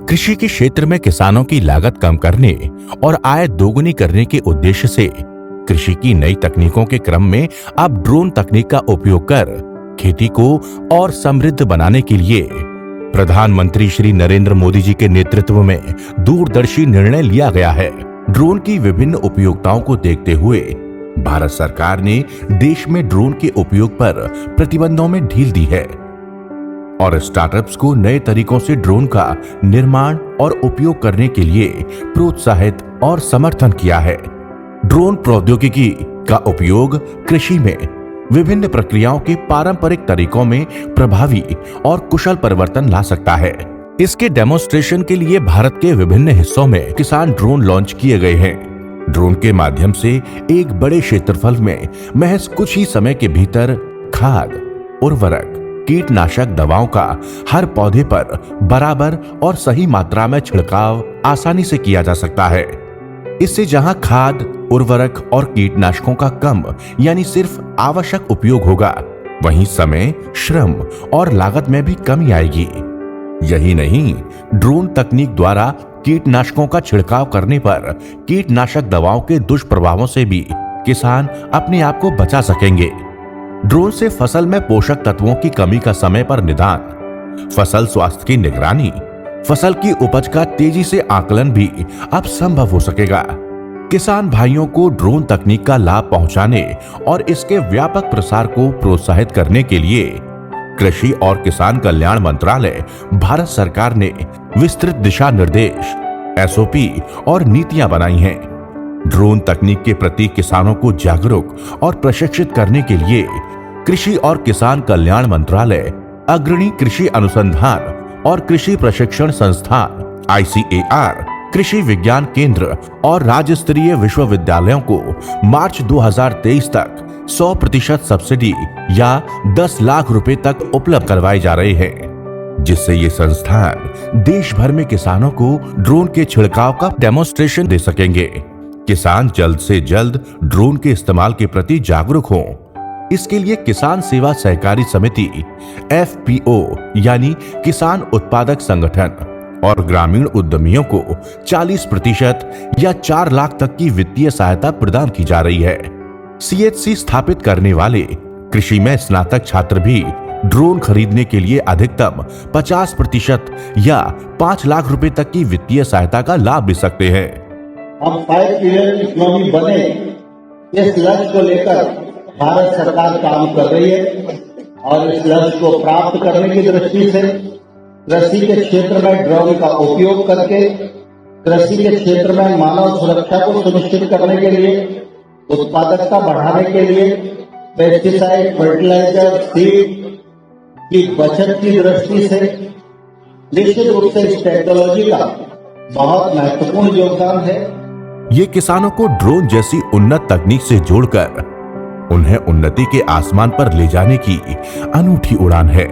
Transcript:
कृषि के क्षेत्र में किसानों की लागत कम करने और आय दोगुनी करने के उद्देश्य से कृषि की नई तकनीकों के क्रम में अब ड्रोन तकनीक का उपयोग कर खेती को और समृद्ध बनाने के लिए प्रधानमंत्री श्री नरेंद्र मोदी जी के नेतृत्व में दूरदर्शी निर्णय लिया गया है। ड्रोन की विभिन्न उपयोगिताओं को देखते हुए भारत सरकार ने देश में ड्रोन के उपयोग पर प्रतिबंधों में ढील दी है और स्टार्टअप्स को नए तरीकों से ड्रोन का निर्माण और उपयोग करने के लिए प्रोत्साहित और समर्थन किया है। ड्रोन प्रौद्योगिकी का उपयोग कृषि में विभिन्न प्रक्रियाओं के पारंपरिक तरीकों में प्रभावी और कुशल परिवर्तन ला सकता है। इसके डेमोन्स्ट्रेशन के लिए भारत के विभिन्न हिस्सों में किसान ड्रोन लॉन्च किए गए हैं। ड्रोन के माध्यम से एक बड़े क्षेत्रफल में महज कुछ ही समय के भीतर खाद, उर्वरक, कीटनाशक दवाओं का हर पौधे पर बराबर और सही मात्रा में छिड़काव आसानी से किया जा सकता है। इससे जहां खाद, उर्वरक और कीटनाशकों का कम यानी सिर्फ आवश्यक उपयोग होगा, वहीं समय, श्रम और लागत में भी कमी आएगी। यही नहीं, ड्रोन तकनीक द्वारा कीटनाशकों का छिड़काव करने पर कीटनाशक दवाओं के दुष्प्रभावों से भी किसान अपने आप को बचा सकेंगे। ड्रोन से फसल में पोषक तत्वों की कमी का समय पर निदान, फसल स्वास्थ्य की निगरानी, फसल की उपज का तेजी से आकलन भी अब संभव हो सकेगा। किसान भाइयों को ड्रोन तकनीक का लाभ पहुंचाने और इसके व्यापक प्रसार को प्रोत्साहित करने के लिए कृषि और किसान कल्याण मंत्रालय भारत सरकार ने विस्तृत दिशा निर्देश, एसओपी और नीतियां बनाई हैं। ड्रोन तकनीक के प्रति किसानों को जागरूक और प्रशिक्षित करने के लिए कृषि और किसान कल्याण मंत्रालय अग्रणी कृषि अनुसंधान और कृषि प्रशिक्षण संस्थान ICAR, कृषि विज्ञान केंद्र और राज्य स्तरीय विश्वविद्यालयों को मार्च 2023 तक 100% सब्सिडी या 10 लाख रुपए तक उपलब्ध करवाए जा रहे हैं, जिससे ये संस्थान देश भर में किसानों को ड्रोन के छिड़काव का डेमोन्स्ट्रेशन दे सकेंगे। किसान जल्द से जल्द ड्रोन के इस्तेमाल के प्रति जागरूक हों। इसके लिए किसान सेवा सहकारी समिति FPO यानी किसान उत्पादक संगठन और ग्रामीण उद्यमियों को 40% या 4 लाख तक की वित्तीय सहायता प्रदान की जा रही है। CHC स्थापित करने वाले कृषि में स्नातक छात्र भी ड्रोन खरीदने के लिए अधिकतम 50% या 5 लाख रुपए तक की वित्तीय सहायता का लाभ ले सकते हैं। हम 5 ट्रिलियन इकोनॉमी बने, इस लक्ष्य को लेकर भारत सरकार काम कर रही है और इस लक्ष्य को प्राप्त करने की दृष्टि से कृषि के क्षेत्र में ड्रोन का उपयोग करके कृषि के क्षेत्र में मानव सुरक्षा को सुनिश्चित करने के लिए, उत्पादकता बढ़ाने के लिए पेस्टिसाइड, फर्टिलाइजर, सीड की बचत की दृष्टि से निश्चित रूप से इस टेक्नोलॉजी का बहुत महत्वपूर्ण योगदान है। ये किसानों को ड्रोन जैसी उन्नत तकनीक से जोड़कर उन्हें उन्नति के आसमान पर ले जाने की अनूठी उड़ान है।